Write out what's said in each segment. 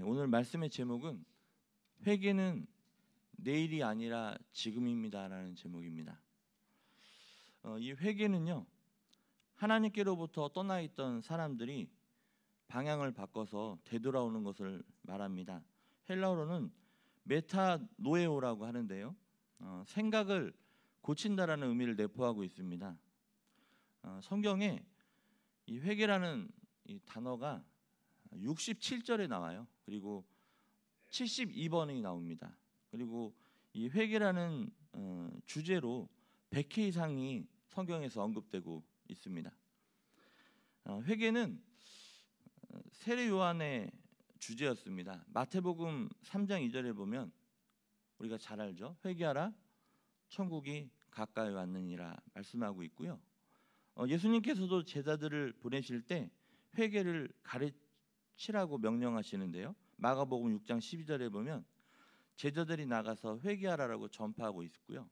오늘 말씀의 제목은 회개는 내일이 아니라 지금입니다라는 제목입니다. 이 회개는요, 하나님께로부터 떠나 있던 사람들이 방향을 바꿔서 되돌아오는 것을 말합니다. 헬라어로는 메타노에오라고 하는데요, 생각을 고친다라는 의미를 내포하고 있습니다. 성경에 이 회개라는 이 단어가 67절에 나와요. 그리고 72번이 나옵니다. 그리고 이 회개라는 주제로 100회 이상이 성경에서 언급되고 있습니다. 회개는 세례 요한의 주제였습니다. 마태복음 3장 2절에 보면 우리가 잘 알죠. 회개하라 천국이 가까이 왔느니라 말씀하고 있고요. 예수님께서도 제자들을 보내실 때 회개를 가르치라고 명령하시는데요. 마가복음 6장 12절에 보면 제자들이 나가서 회개하라라고 전파하고 있고요.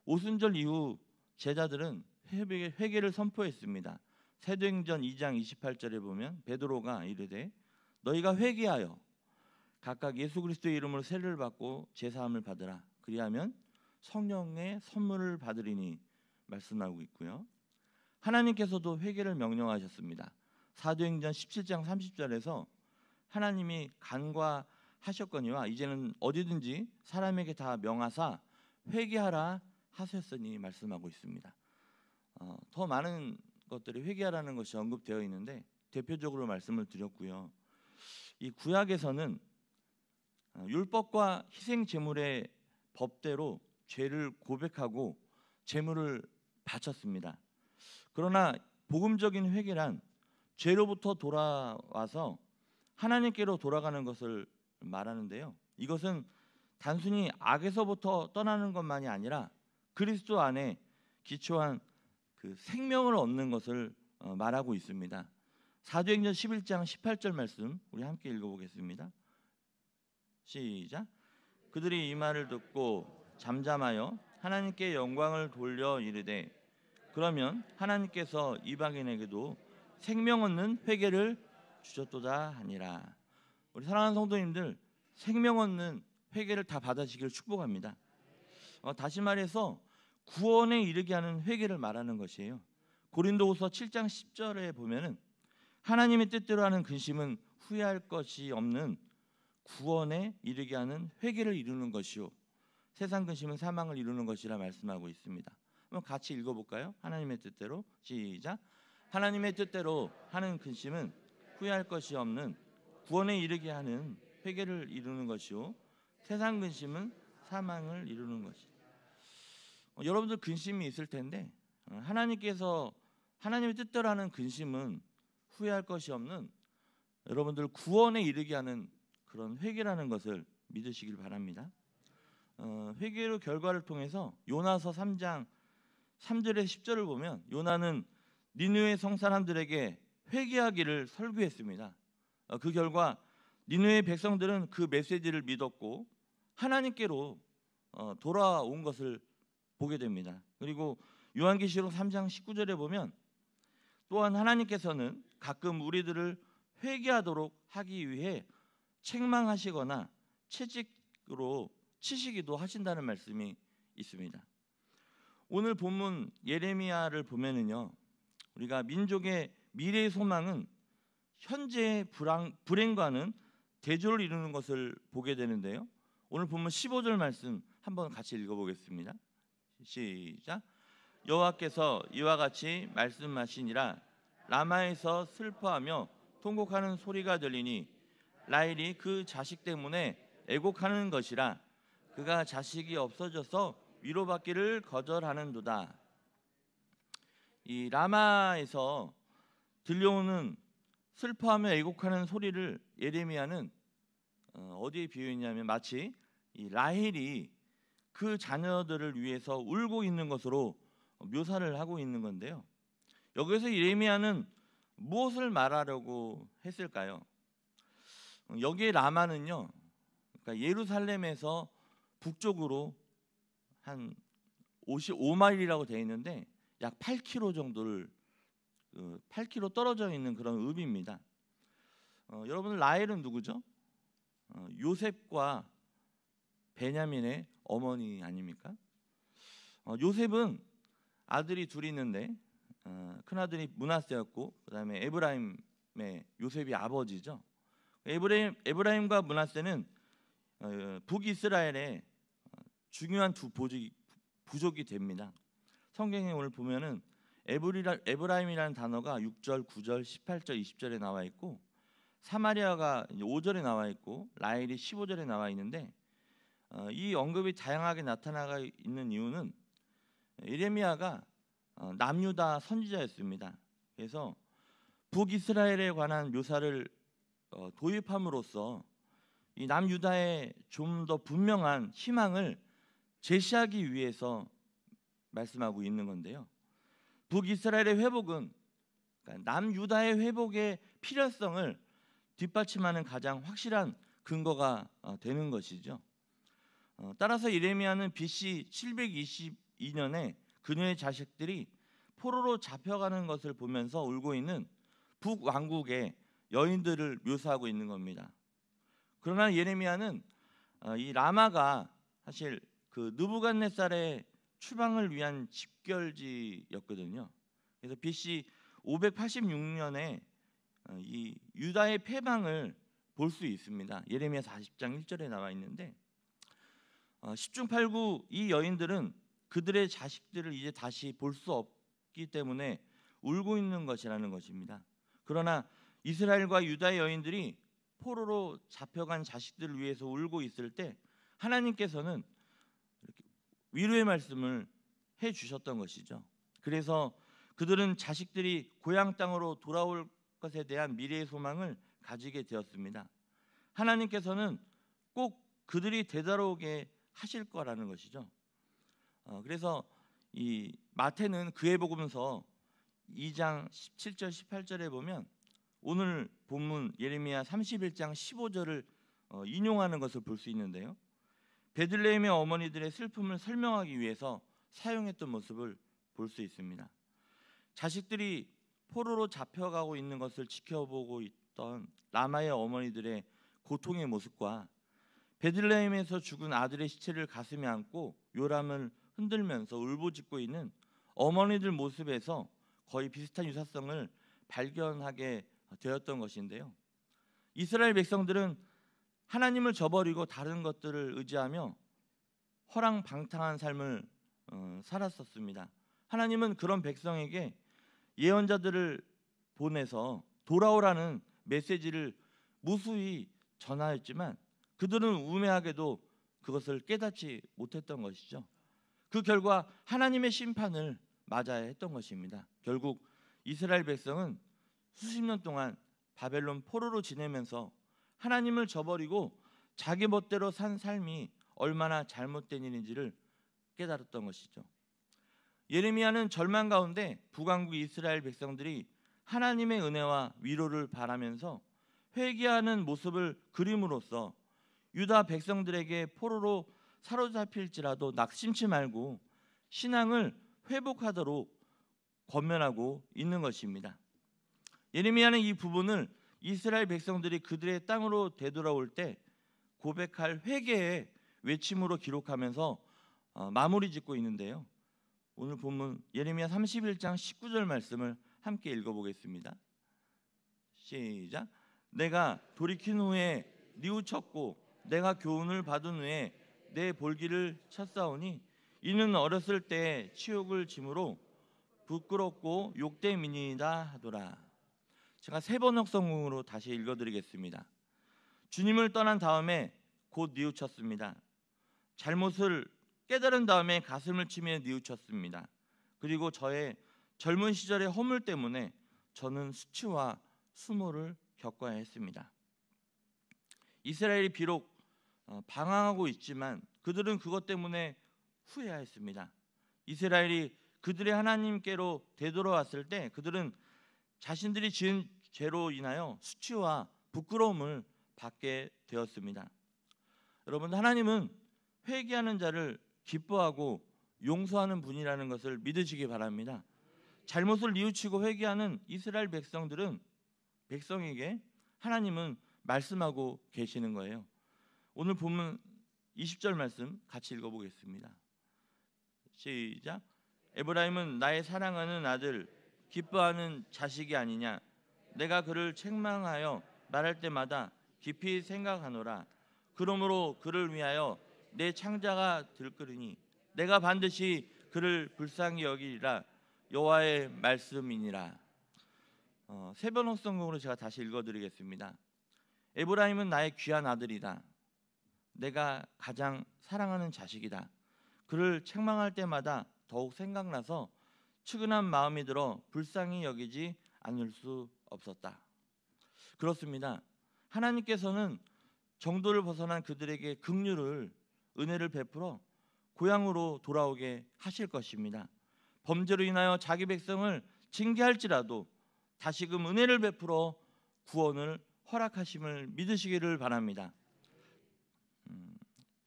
오순절 이후 제자들은 회개를 선포했습니다. 사도행전 2장 28절에 보면 베드로가 이르되 너희가 회개하여 각각 예수 그리스도의 이름으로 세례를 받고 제사함을 받으라. 그리하면 성령의 선물을 받으리니 말씀하고 있고요. 하나님께서도 회개를 명령하셨습니다. 사도행전 17장 30절에서 하나님이 간과하셨거니와 이제는 어디든지 사람에게 다 명하사 회개하라 하셨으니 말씀하고 있습니다. 더 많은 것들이 회개하라는 것이 언급되어 있는데 대표적으로 말씀을 드렸고요. 이 구약에서는 율법과 희생 제물의 법대로 죄를 고백하고 제물을 바쳤습니다. 그러나 복음적인 회개란 죄로부터 돌아와서 하나님께로 돌아가는 것을 말하는데요. 이것은 단순히 악에서부터 떠나는 것만이 아니라 그리스도 안에 기초한 그 생명을 얻는 것을 말하고 있습니다. 사도행전 11장 18절 말씀 우리 함께 읽어보겠습니다. 시작. 그들이 이 말을 듣고 잠잠하여 하나님께 영광을 돌려 이르되 그러면 하나님께서 이방인에게도 생명 얻는 회개를 주셨도다 하니라. 우리 사랑하는 성도님들, 생명 얻는 회개를 다 받으시기를 축복합니다. 다시 말해서 구원에 이르게 하는 회개를 말하는 것이에요. 고린도후서 7장 10절에 보면은 하나님의 뜻대로 하는 근심은 후회할 것이 없는 구원에 이르게 하는 회개를 이루는 것이요 세상 근심은 사망을 이루는 것이라 말씀하고 있습니다. 한번 같이 읽어볼까요? 하나님의 뜻대로 시작. 하나님의 뜻대로 하는 근심은 후회할 것이 없는 구원에 이르게 하는 회개를 이루는 것이요 세상 근심은 사망을 이루는 것이다. 여러분들 근심이 있을 텐데 하나님께서 하나님의 뜻대로 하는 근심은 후회할 것이 없는 여러분들 구원에 이르게 하는 그런 회개라는 것을 믿으시길 바랍니다. 회개의 결과를 통해서 요나서 3장 3절에 10절을 보면 요나는 니느웨 성 사람들에게 회개하기를 설교했습니다. 그 결과 니느웨 백성들은 그 메시지를 믿었고 하나님께로 돌아온 것을 보게 됩니다. 그리고 요한계시록 3장 19절에 보면 또한 하나님께서는 가끔 우리들을 회개하도록 하기 위해 책망하시거나 채찍으로 치시기도 하신다는 말씀이 있습니다. 오늘 본문 예레미야를 보면은요, 우리가 민족의 미래의 소망은 현재의 불행과는 대조를 이루는 것을 보게 되는데요. 오늘 본문 15절 말씀 한번 같이 읽어보겠습니다. 시작. 여호와께서 이와 같이 말씀하시니라. 라마에서 슬퍼하며 통곡하는 소리가 들리니 라헬이 그 자식 때문에 애곡하는 것이라. 그가 자식이 없어져서 위로받기를 거절하는도다. 이 라마에서 들려오는 슬퍼하며 애곡하는 소리를 예레미야는 어디에 비유했냐면 마치 이 라헬이 그 자녀들을 위해서 울고 있는 것으로 묘사를 하고 있는 건데요. 여기서 예레미야는 무엇을 말하려고 했을까요? 여기에 라마는요, 그러니까 예루살렘에서 북쪽으로 한 55마일이라고 되어 있는데 약 8km 정도를 8km 떨어져 있는 그런 읍입니다. 여러분 라헬은 누구죠? 요셉과 베냐민의 어머니 아닙니까? 요셉은 아들이 둘이 있는데 큰 아들이 므낫세였고 그다음에 에브라임의 요셉이 아버지죠. 에브라임과 므낫세는 북이스라엘의 중요한 두 부족이 됩니다. 성경에 오늘 보면은 에브라임이라는 단어가 6절, 9절, 18절, 20절에 나와 있고 사마리아가 5절에 나와 있고 라헬이 15절에 나와 있는데 이 언급이 다양하게 나타나가 있는 이유는 예레미야가 남유다 선지자였습니다. 그래서 북이스라엘에 관한 묘사를 도입함으로써 이 남유다의 좀 더 분명한 희망을 제시하기 위해서 말씀하고 있는 건데요. 북이스라엘의 회복은 그러니까 남유다의 회복의 필요성을 뒷받침하는 가장 확실한 근거가 되는 것이죠. 따라서 예레미야는 BC 722년에 그녀의 자식들이 포로로 잡혀가는 것을 보면서 울고 있는 북왕국의 여인들을 묘사하고 있는 겁니다. 그러나 예레미야는 이 라마가 사실 그 느부갓네살의 추방을 위한 집결지였거든요. 그래서 BC 586년에 이 유다의 패망을 볼 수 있습니다. 예레미야 40장 1절에 나와 있는데 10중 8구 이 여인들은 그들의 자식들을 이제 다시 볼 수 없기 때문에 울고 있는 것이라는 것입니다. 그러나 이스라엘과 유다의 여인들이 포로로 잡혀간 자식들을 위해서 울고 있을 때 하나님께서는 이렇게 위로의 말씀을 해 주셨던 것이죠. 그래서 그들은 자식들이 고향 땅으로 돌아올 것에 대한 미래의 소망을 가지게 되었습니다. 하나님께서는 꼭 그들이 되돌아오게 하실 거라는 것이죠. 그래서 이 마태는 그의 복음서 2장 17절 18절에 보면 오늘 본문 예레미야 31장 15절을 인용하는 것을 볼 수 있는데요. 베들레헴의 어머니들의 슬픔을 설명하기 위해서 사용했던 모습을 볼 수 있습니다. 자식들이 포로로 잡혀가고 있는 것을 지켜보고 있던 라마의 어머니들의 고통의 모습과 베들레헴에서 죽은 아들의 시체를 가슴에 안고 요람을 흔들면서 울부짖고 있는 어머니들 모습에서 거의 비슷한 유사성을 발견하게 되었던 것인데요. 이스라엘 백성들은 하나님을 저버리고 다른 것들을 의지하며 허랑방탕한 삶을 살았었습니다. 하나님은 그런 백성에게 예언자들을 보내서 돌아오라는 메시지를 무수히 전하였지만 그들은 우매하게도 그것을 깨닫지 못했던 것이죠. 그 결과 하나님의 심판을 맞아야 했던 것입니다. 결국 이스라엘 백성은 수십 년 동안 바벨론 포로로 지내면서 하나님을 저버리고 자기 멋대로 산 삶이 얼마나 잘못된 일인지를 깨달았던 것이죠. 예레미야는 절망 가운데 북왕국 이스라엘 백성들이 하나님의 은혜와 위로를 바라면서 회개하는 모습을 그림으로써 유다 백성들에게 포로로 사로잡힐지라도 낙심치 말고 신앙을 회복하도록 권면하고 있는 것입니다. 예레미야는 이 부분을 이스라엘 백성들이 그들의 땅으로 되돌아올 때 고백할 회개의 외침으로 기록하면서 마무리 짓고 있는데요. 오늘 본문 예레미야 31장 19절 말씀을 함께 읽어보겠습니다. 시작. 내가 돌이킨 후에 뉘우쳤고 내가 교훈을 받은 후에 내 볼기를 쳤사오니 이는 어렸을 때 치욕을 짐으로 부끄럽고 욕됨이니이다 하더라. 제가 세번역 성공으로 다시 읽어드리겠습니다. 주님을 떠난 다음에 곧 뉘우쳤습니다. 잘못을 깨달은 다음에 가슴을 치며 뉘우쳤습니다. 그리고 저의 젊은 시절의 허물 때문에 저는 수치와 수모를 겪어야 했습니다. 이스라엘이 비록 방황하고 있지만 그들은 그것 때문에 후회하였습니다. 이스라엘이 그들의 하나님께로 되돌아왔을 때 그들은 자신들이 지은 죄로 인하여 수치와 부끄러움을 받게 되었습니다. 여러분, 하나님은 회개하는 자를 기뻐하고 용서하는 분이라는 것을 믿으시기 바랍니다. 잘못을 뉘우치고 회개하는 이스라엘 백성에게 하나님은 말씀하고 계시는 거예요. 오늘 본문 20절 말씀 같이 읽어보겠습니다. 시작. 에브라임은 나의 사랑하는 아들, 기뻐하는 자식이 아니냐. 내가 그를 책망하여 말할 때마다 깊이 생각하노라. 그러므로 그를 위하여 내 창자가 들끓으니 내가 반드시 그를 불쌍히 여기리라. 여호와의 말씀이니라. 세번역 성경으로 제가 다시 읽어드리겠습니다. 에브라임은 나의 귀한 아들이다. 내가 가장 사랑하는 자식이다. 그를 책망할 때마다 더욱 생각나서 측은한 마음이 들어 불쌍히 여기지 않을 수 없었다. 그렇습니다. 하나님께서는 정도를 벗어난 그들에게 긍휼을, 은혜를 베풀어 고향으로 돌아오게 하실 것입니다. 범죄로 인하여 자기 백성을 징계할지라도 다시금 은혜를 베풀어 구원을 허락하심을 믿으시기를 바랍니다.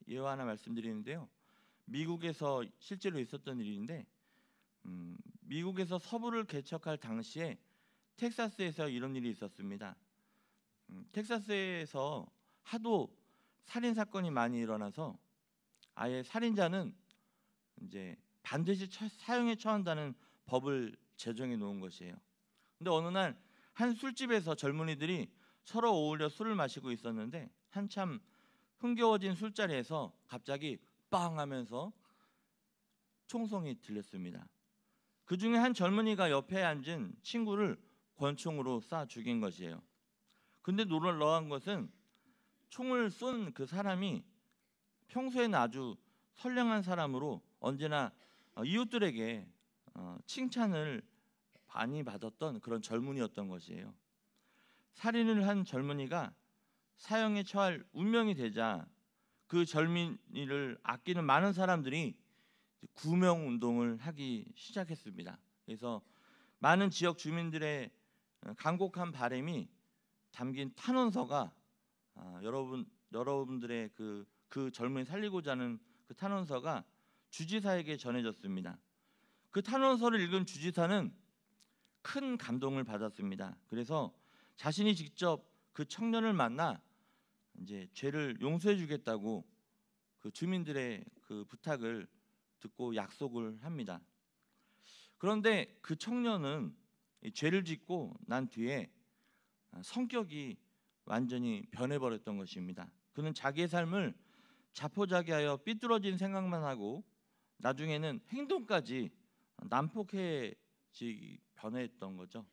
예화 하나 말씀드리는데요. 미국에서 실제로 있었던 일인데, 미국에서 서부를 개척할 당시에 텍사스에서 이런 일이 있었습니다. 텍사스에서 하도 살인 사건이 많이 일어나서 아예 살인자는 이제 반드시 사형에 처한다는 법을 제정해 놓은 것이에요. 근데 어느 날 한 술집에서 젊은이들이 서로 어울려 술을 마시고 있었는데 한참 흥겨워진 술자리에서 갑자기 빵 하면서 총성이 들렸습니다. 그 중에 한 젊은이가 옆에 앉은 친구를 권총으로 쏴 죽인 것이에요. 근데 놀라운 것은 총을 쏜 그 사람이 평소에는 아주 선량한 사람으로 언제나 이웃들에게 칭찬을 많이 받았던 그런 젊은이였던 것이에요. 살인을 한 젊은이가 사형에 처할 운명이 되자 그 젊은이를 아끼는 많은 사람들이 구명 운동을 하기 시작했습니다. 그래서 많은 지역 주민들의 간곡한 바람이 담긴 탄원서가 여러분들의 그 젊은이 살리고자 하는 그 탄원서가 주지사에게 전해졌습니다. 그 탄원서를 읽은 주지사는 큰 감동을 받았습니다. 그래서 자신이 직접 그 청년을 만나 이제 죄를 용서해 주겠다고 그 주민들의 그 부탁을 듣고 약속을 합니다. 그런데 그 청년은 죄를 짓고 난 뒤에 성격이 완전히 변해버렸던 것입니다. 그는 자기의 삶을 자포자기하여 삐뚤어진 생각만 하고 나중에는 행동까지 난폭해지 변했던 거죠.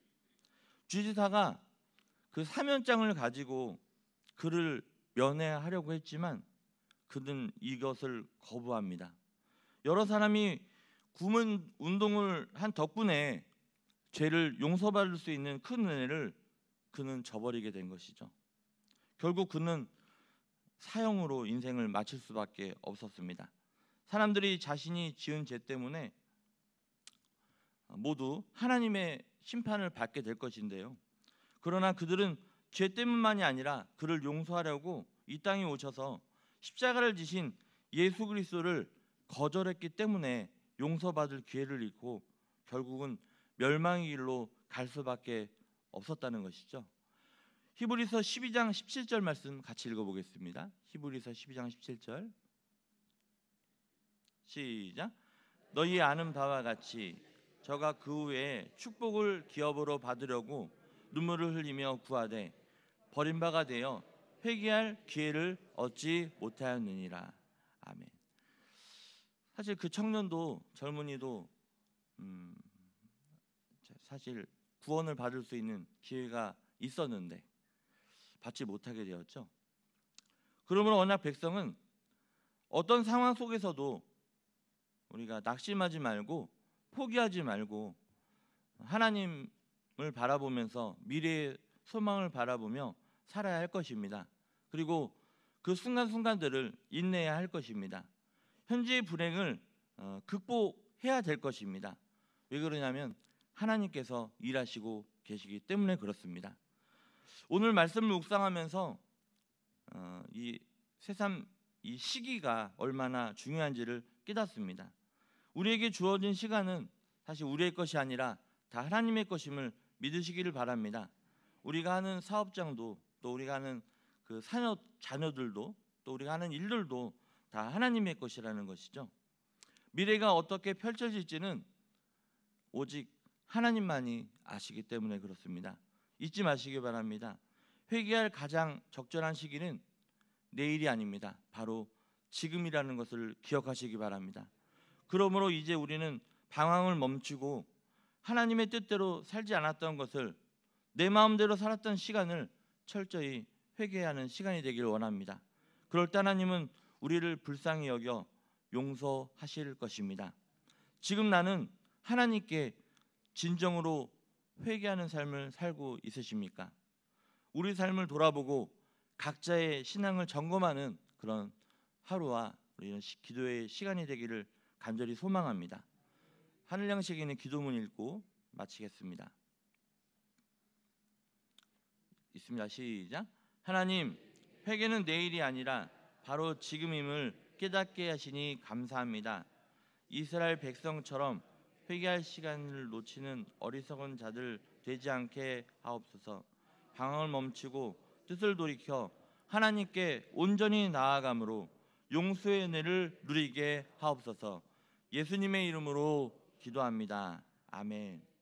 주지사가 그 사면장을 가지고 그를 면회하려고 했지만 그는 이것을 거부합니다. 여러 사람이 구문 운동을 한 덕분에 죄를 용서받을 수 있는 큰 은혜를 그는 저버리게 된 것이죠. 결국 그는 사형으로 인생을 마칠 수밖에 없었습니다. 사람들이 자신이 지은 죄 때문에 모두 하나님의 심판을 받게 될 것인데요. 그러나 그들은 죄 때문만이 아니라 그를 용서하려고 이 땅에 오셔서 십자가를 지신 예수 그리스도를 거절했기 때문에 용서받을 기회를 잃고 결국은 멸망의 길로 갈 수밖에 없었다는 것이죠. 히브리서 12장 17절 말씀 같이 읽어보겠습니다. 히브리서 12장 17절 시작. 너희 아는 바와 같이 저가 그 후에 축복을 기업으로 받으려고 눈물을 흘리며 구하되 버림바가 되어 회개할 기회를 얻지 못하였느니라. 아멘. 사실 그 청년도 젊은이도 사실 구원을 받을 수 있는 기회가 있었는데 받지 못하게 되었죠. 그러므로 언약 백성은 어떤 상황 속에서도 우리가 낙심하지 말고 포기하지 말고 하나님을 바라보면서 미래의 소망을 바라보며 살아야 할 것입니다. 그리고 그 순간순간들을 인내해야 할 것입니다. 현재의 불행을 극복해야 될 것입니다. 왜 그러냐면 하나님께서 일하시고 계시기 때문에 그렇습니다. 오늘 말씀을 묵상하면서 이 새삼 이 시기가 얼마나 중요한지를 깨닫습니다. 우리에게 주어진 시간은 사실 우리의 것이 아니라 다 하나님의 것임을 믿으시기를 바랍니다. 우리가 하는 사업장도 또 우리가 하는 그 자녀들도 또 우리가 하는 일들도 다 하나님의 것이라는 것이죠. 미래가 어떻게 펼쳐질지는 오직 하나님만이 아시기 때문에 그렇습니다. 잊지 마시기 바랍니다. 회개할 가장 적절한 시기는 내일이 아닙니다. 바로 지금이라는 것을 기억하시기 바랍니다. 그러므로 이제 우리는 방황을 멈추고 하나님의 뜻대로 살지 않았던 것을, 내 마음대로 살았던 시간을 철저히 회개하는 시간이 되기를 원합니다. 그럴 때 하나님은 우리를 불쌍히 여겨 용서하실 것입니다. 지금 나는 하나님께 진정으로 회개하는 삶을 살고 있으십니까? 우리 삶을 돌아보고 각자의 신앙을 점검하는 그런 하루와 우리는 기도의 시간이 되기를 간절히 소망합니다. 하늘 양식에 있는 기도문 읽고 마치겠습니다. 있습니다. 시작. 하나님, 회개는 내일이 아니라 바로 지금임을 깨닫게 하시니 감사합니다. 이스라엘 백성처럼 회개할 시간을 놓치는 어리석은 자들 되지 않게 하옵소서. 방황을 멈추고 뜻을 돌이켜 하나님께 온전히 나아감으로 용서의 은혜를 누리게 하옵소서. 예수님의 이름으로 기도합니다. 아멘.